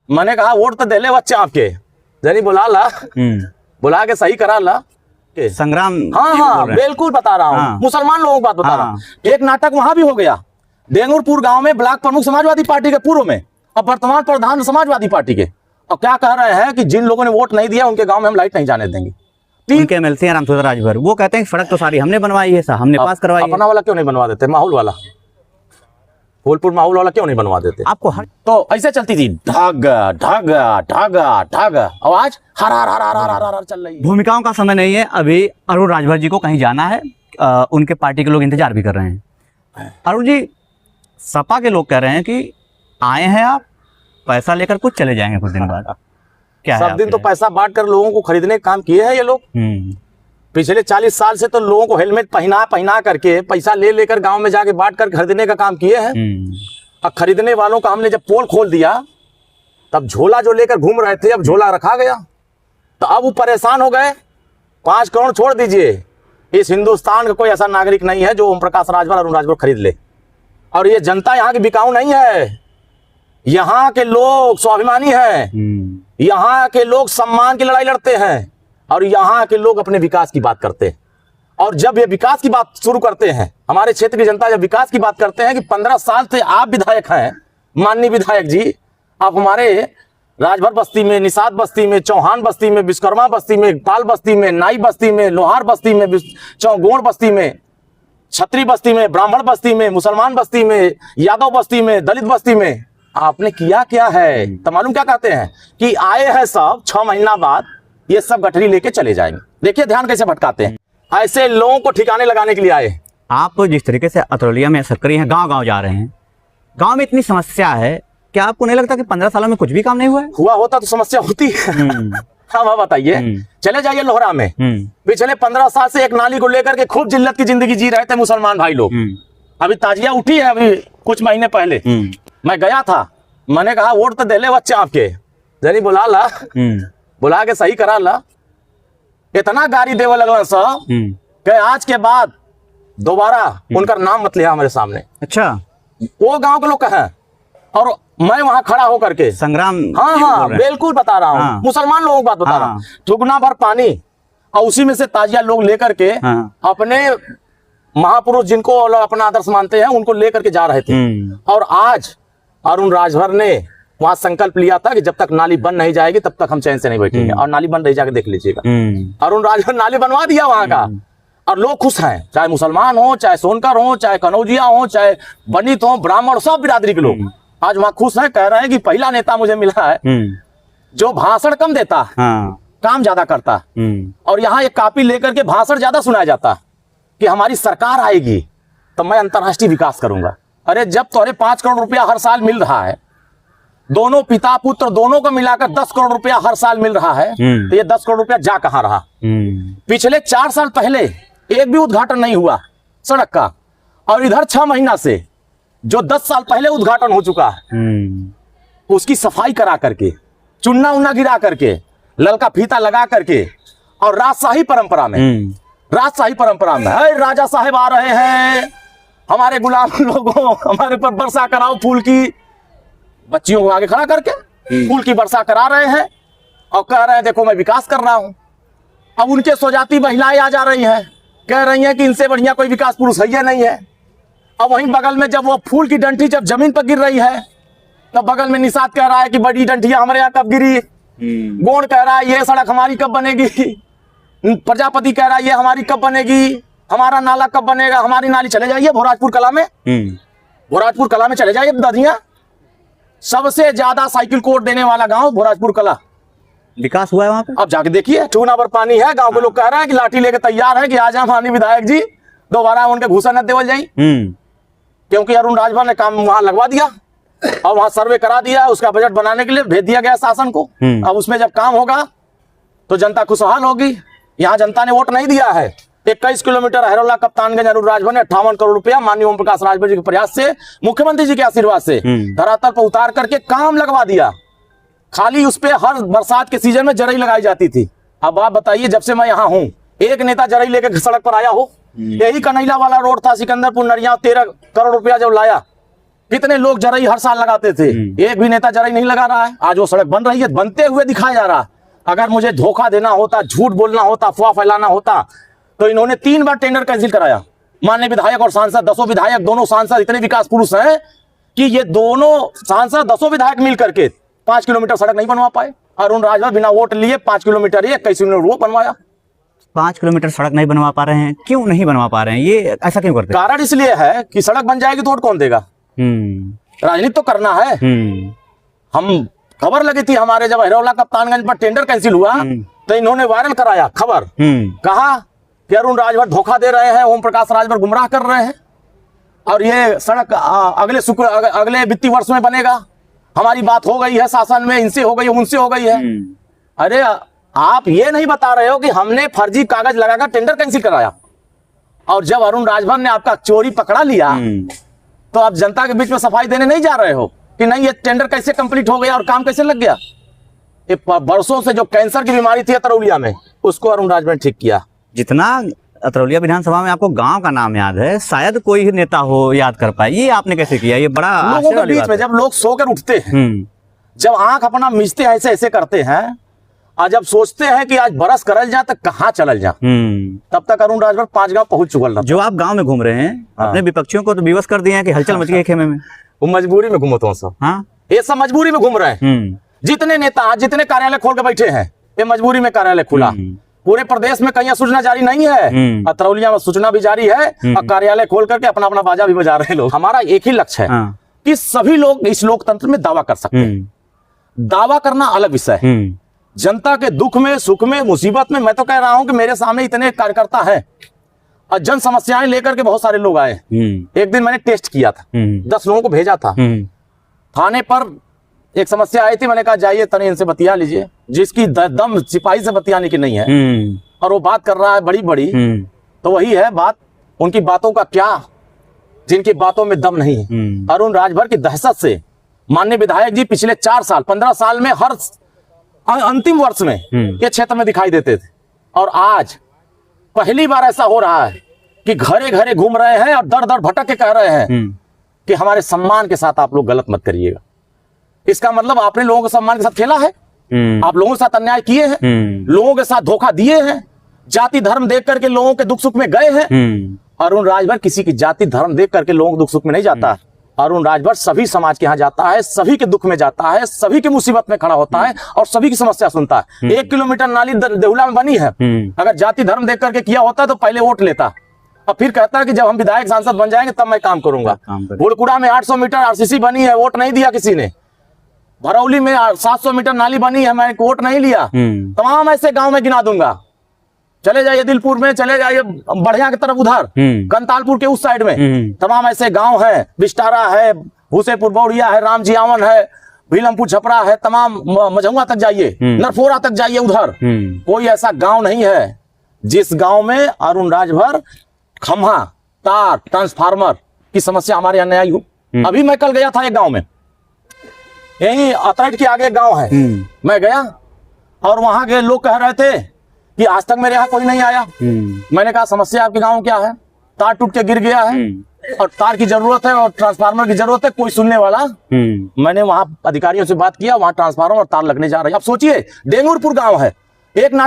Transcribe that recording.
मैंने कहा वोट तो दे ले बच्चे आपके, जरी बुला ला, बुला के सही करा ला संग्राम। हाँ बिल्कुल बता रहा हूँ, मुसलमान लोगों की बात बता रहा हूँ। एक नाटक वहां भी हो गया, डेंगुरपुर गांव में ब्लॉक प्रमुख समाजवादी पार्टी के पूर्व में और वर्तमान प्रधान समाजवादी पार्टी के, और क्या कह रहे हैं कि जिन लोगों ने वोट नहीं दिया उनके गांव में हम लाइट नहीं जाने देंगे। उनके एमएलसी हैं रामसूत्र राजभर, वो कहते हैं कि सड़क तो सारी हमने बनवाई है, हमने पास करवाई है। अपना वाला क्यों नहीं बनवा देते? माहौल वाला, फूलपुर माहौल वाला क्यों नहीं बनवा देते? आपको हर तो ऐसे चलती थी ढग ढग ढग ढग, आवाज हर हर हर हर हर हर चल रही। भूमिकाओं का समय नहीं है, अभी अरुण राजभर जी को कहीं जाना है, उनके पार्टी के लोग इंतजार भी कर रहे हैं। अरुण जी, सपा के लोग कह रहे हैं कि आए हैं आप, पैसा लेकर कुछ चले जाएंगे कुछ दिन बाद। क्या सब दिन तो पैसा बांट कर लोगों को खरीदने का काम किए हैं ये लोग। पिछले 40 साल से तो लोगों को हेलमेट पहना करके पैसा ले लेकर गांव में जाके बांट कर खरीदने का काम किए हैं। अब खरीदने वालों का हमने जब पोल खोल दिया, तब झोला जो लेकर घूम रहे थे अब झोला रखा गया, तो अब वो परेशान हो गए। 5 करोड़ छोड़ दीजिए, इस हिंदुस्तान का कोई ऐसा नागरिक नहीं है जो ओम प्रकाश राजभर, अरुण राजभर खरीद ले। और ये जनता यहाँ की बिकाऊ नहीं है, यहाँ के लोग स्वाभिमानी हैं, यहाँ के लोग सम्मान की लड़ाई लड़ते हैं, और यहाँ के लोग अपने विकास की बात करते हैं। और जब ये विकास की बात शुरू करते हैं, हमारे क्षेत्र की जनता जब विकास की बात करते हैं कि 15 साल से आप विधायक हैं, माननीय विधायक जी, आप हमारे राजभर बस्ती में, निषाद बस्ती में, चौहान बस्ती में, विश्वकर्मा बस्ती में, पाल बस्ती में, नाई बस्ती में, लोहार बस्ती में, चौगोड़ बस्ती में, छत्री बस्ती में, ब्राह्मण बस्ती में, मुसलमान बस्ती में, यादव बस्ती में, दलित बस्ती में आपने किया क्या है? तो मालूम क्या कहते हैं कि आए हैं सब, 6 महीना बाद ये सब गठरी लेके चले जाएंगे। देखिए ध्यान कैसे भटकाते हैं, ऐसे लोगों को ठिकाने लगाने के लिए आए। आप जिस तरीके से अतरौलिया में सक्रिय हैं, गांव गांव जा रहे हैं, गांव में इतनी समस्या है, क्या आपको नहीं लगता कि 15 सालों में कुछ भी काम नहीं हुआ है? हुआ होता तो समस्या होती है। हाँ बताइए, चले जाइए लोहरा में, पिछले 15 साल से एक नाली को लेकर के खूब जिल्लत की जिंदगी जी रहे थे मुसलमान भाई लोग। अभी ताजिया उठी है, अभी कुछ महीने पहले मैं गया था, मैंने कहा वोट तो दे ले बच्चे आपके, जरी बुला ला, बुला के सही करा ला। इतना गाड़ी देवे लगल सब कि आज के बाद दोबारा उनका नाम मत लिया हमारे सामने। अच्छा, वो गांव के लोग कहें, और मैं वहां खड़ा होकर के संग्राम। हाँ बिल्कुल बता रहा हूँ, मुसलमान लोगों की बात बता रहा हूँ। ठुकना भर पानी और उसी में से ताजिया लोग लेकर के अपने महापुरुष जिनको अपना आदर्श मानते हैं उनको लेकर के जा रहे थे। और आज अरुण राजभर ने वहां संकल्प लिया था कि जब तक नाली बन नहीं जाएगी तब तक हम चैन से नहीं बैठेंगे, और नाली बन रही, जाके देख लीजिएगा। अरुण राजभर नाली बनवा दिया वहां का, और लोग खुश हैं, चाहे मुसलमान हो, चाहे सोनकर हो, चाहे कनौजिया हो, चाहे पंडित हो, ब्राह्मण, सब बिरादरी के लोग आज वहां खुश हैं। कह रहे हैं कि पहला नेता मुझे मिला है जो भाषण कम देता, काम ज्यादा करता। और यहाँ एक कॉपी लेकर के भाषण ज्यादा सुनाया जाता कि हमारी सरकार आएगी तो मैं अंतर्राष्ट्रीय विकास करूंगा। अरे जब तोरे 5 करोड़ रुपया हर साल मिल रहा है, दोनों पिता पुत्र दोनों को मिलाकर 10 करोड़ रुपया हर साल मिल रहा है, तो ये 10 करोड़ रुपया जा कहां रहा? पिछले 4 साल पहले एक भी उद्घाटन नहीं हुआ सड़क का, और इधर 6 महीना से जो 10 साल पहले उद्घाटन हो चुका है उसकी सफाई करा करके, चुन्ना उन्ना गिरा करके, ललका फीता लगा करके, और राजशाही परंपरा में, राजशाही परंपरा में राजा साहेब आ रहे हैं, हमारे गुलाम लोगों हमारे पर वर्षा कराओ फूल की, बच्चियों को आगे खड़ा करके फूल की वर्षा करा रहे हैं और कह रहे हैं देखो मैं विकास कर रहा हूं। अब उनके स्वजाती महिलाएं आ जा रही हैं, कह रही हैं कि इनसे बढ़िया कोई विकास पुरुष है नहीं है। अब वहीं बगल में जब वो फूल की डंठी जब जमीन पर गिर रही है, तब बगल में निषाद कह रहा है कि बड़ी डंठियां हमारे यहाँ कब गिरी, गोंड कह रहा है ये सड़क हमारी कब बनेगी, प्रजापति कह रहा है ये हमारी कब बनेगी, हमारा नाला कब बनेगा, हमारी नाली। चले जाइए भोराजपुर कला में, भोराजपुर कला में चले जाइए दादियां, सबसे ज्यादा साइकिल कोड देने वाला गांव भोराजपुर कला। विकास हुआ है वहां पे, अब जाके देखिए, ठूना पर पानी है, गांव के लोग कह रहे हैं कि लाठी लेके तैयार है कि आज हम माननीय विधायक जी दोबारा उनके घूसा न देवल जाए, क्योंकि अरुण राजभर ने काम वहां लगवा दिया और वहां सर्वे करा दिया, उसका बजट बनाने के लिए भेज दिया गया शासन को। अब उसमें जब काम होगा तो जनता खुशहाल होगी। यहाँ जनता ने वोट नहीं दिया है। 21 किलोमीटर हरोला कप्तानगंज अरुण राजभर ने 58 करोड़ रुपया माननीय ओम प्रकाश राजभर जी के प्रयास से, मुख्यमंत्री जी के आशीर्वाद से धरातल पर उतार करके काम लगवा दिया। खाली उस पे हर बरसात के सीजन में जरई लगाई जाती थी। अब आप बताइए, जब से मैं यहाँ हूँ एक नेता जरई लेके सड़क पर आया हो? यही कन्हैया वाला रोड था सिकंदरपुर नरिया, 13 करोड़ रुपया जब लाया कितने लोग जराई हर साल लगाते थे, एक भी नेता जराई नहीं लगा रहा है। आज वो सड़क बन रही है, बनते हुए दिखाया जा रहा है। अगर मुझे धोखा देना होता, झूठ बोलना होता, अफवाह फैलाना होता, तो इन्होंने 3 बार टेंडर कैंसिल कराया। माननीय विधायक और सांसद, 10 विधायक, दोनों सांसद इतने विकास पुरुष हैं कि ये दोनों सांसद 10 विधायक मिल करके 5 किलोमीटर सड़क नहीं बनवा पाए। अरुण राजभर बिना वोट लिए 5 किलोमीटर, 21 किलोमीटर वो बनवाया। 5 किलोमीटर सड़क नहीं बनवा पा रहे हैं, क्यों नहीं बनवा पा रहे हैं, ये ऐसा क्यों करते हैं? कारण इसलिए है कि सड़क बन जाएगी तो वोट कौन देगा? राजनीति तो करना है। हम खबर लगी थी हमारे, जब हिरौला कप्तानगंज पर टेंडर कैंसिल हुआ तो इन्होंने वायरल कराया खबर, कहा कि अरुण राजभर धोखा दे रहे हैं, ओम प्रकाश राजभर गुमराह कर रहे हैं और ये सड़क अगले वित्तीय वर्ष में बनेगा। हमारी बात हो गई है शासन में, इनसे हो गई है, उनसे हो गई है। अरे आप ये नहीं बता रहे हो कि हमने फर्जी कागज लगाकर टेंडर कैंसिल कराया, और जब अरुण राजभर ने आपका चोरी पकड़ा लिया तो आप जनता के बीच में सफाई देने नहीं जा रहे हो कि नहीं ये टेंडर कैसे कंप्लीट हो गया और काम कैसे लग गया। ये बरसों से जो कैंसर की बीमारी थी अतरौलिया में, उसको अरुण राजभर ने ठीक किया। जितना अतरौलिया विधानसभा में आपको गांव का नाम याद है, शायद कोई ही नेता हो याद कर पाए, ये आपने कैसे किया? ये बड़ा लोगों के बीच में जब लोग सोकर उठते हैं, जब आंख अपना मिचते हैं, ऐसे ऐसे करते हैं, और जब सोचते हैं कि आज बरस करल जा तो कहाँ चलल जा, तब तक अरुण राजभर 5 गांव पहुंच चुकल था। जो आप गांव में घूम रहे हैं, अपने विपक्षियों को तो विवश कर दिए हैं कि हलचल मच गई खेमे में। वो मजबूरी में घूमते हैं सब। हाँ, ये सब मजबूरी में घूम रहे हैं। जितने नेता, जितने कार्यालय खोल के बैठे हैं, ये मजबूरी में कार्यालय खुला। पूरे प्रदेश में कहीं सूचना जारी नहीं है, अतरौलिया में सूचना भी जारी है और कार्यालय खोल करके अपना अपना बाजा भी बजा रहे हैं लोग। हमारा एक ही लक्ष्य है कि सभी लोग इस लोकतंत्र में दावा कर सकते हैं। दावा करना अलग विषय है, जनता के दुख में, सुख में, मुसीबत में। मैं तो कह रहा हूं कि मेरे सामने इतने कार्यकर्ता हैं और जन समस्याएं लेकर के बहुत सारे लोग आए। एक दिन मैंने टेस्ट किया था, 10 लोगों को भेजा था थाने पर। एक समस्या आई थी, मैंने कहा जाइए तनी इनसे बतिया लीजिए, जिसकी दम सिपाही से बतियाने की नहीं है और वो बात कर रहा है बड़ी बड़ी, तो वही है बात। उनकी बातों का क्या, जिनकी बातों में दम नहीं है। अरुण राजभर की दहशत से माननीय विधायक जी पिछले 4 साल 15 साल में हर अंतिम वर्ष में ये क्षेत्र में दिखाई देते थे, और आज पहली बार ऐसा हो रहा है कि घरे घरे घूम रहे हैं और दर दर भटक के कह रहे हैं कि हमारे सम्मान के साथ आप लोग गलत मत करिएगा। इसका मतलब आपने लोगों के सम्मान के साथ खेला है, आप लोगों के साथ अन्याय किए हैं, लोगों के साथ धोखा दिए हैं, जाति धर्म देख करके लोगों के दुख सुख में गए हैं। अरुण राजभर किसी की जाति धर्म देख करके लोगों के दुख सुख में नहीं जाता है। अरुण राजभर सभी समाज के यहाँ जाता है, सभी के दुख में जाता है, सभी की मुसीबत में खड़ा होता है और सभी की समस्या सुनता है। 1 किलोमीटर नाली देहुला में बनी है, अगर जाति धर्म देख करके किया होता तो पहले वोट लेता, और फिर कहता है कि जब हम विधायक सांसद बन जाएंगे तब मैं काम करूंगा। बुड़कुड़ा में 800 मीटर आरसीसी बनी है, वोट नहीं दिया किसी ने। भरौली में 700 मीटर नाली बनी है, मैंने वोट नहीं लिया। तमाम ऐसे गांव में गिना दूंगा, चले जाइए दिलपुर में, चले जाइए बढ़िया की तरफ, उधर कंतालपुर के उस साइड में तमाम ऐसे गांव है, बिस्टारा है, भूसेपुर बौड़िया है, राम जियावन है, भीलमपुर छपरा है, तमाम मझौआ तक जाइए, नरफोरा तक जाइए, उधर कोई ऐसा गांव नहीं है जिस गांव में अरुण राजभर खंभा, तार, ट्रांसफार्मर की समस्या हमारे यहाँ नहीं आई हो। अभी मैं कल गया था एक गांव में, यही अतरट के आगे गांव है, मैं गया और वहां के लोग कह रहे थे कि आज तक मेरे यहाँ कोई नहीं आया। मैंने कहा समस्या आपके गांव क्या है? तार टूट के गिर गया है और तार की जरूरत है और ट्रांसफार्मर की जरूरत है, कोई सुनने वाला। मैंने वहां अधिकारियों से बात किया, वहां ट्रांसफार्मर और तार लगने जा रही है। अब सोचिए, डेंगुरपुर गांव है, एक ना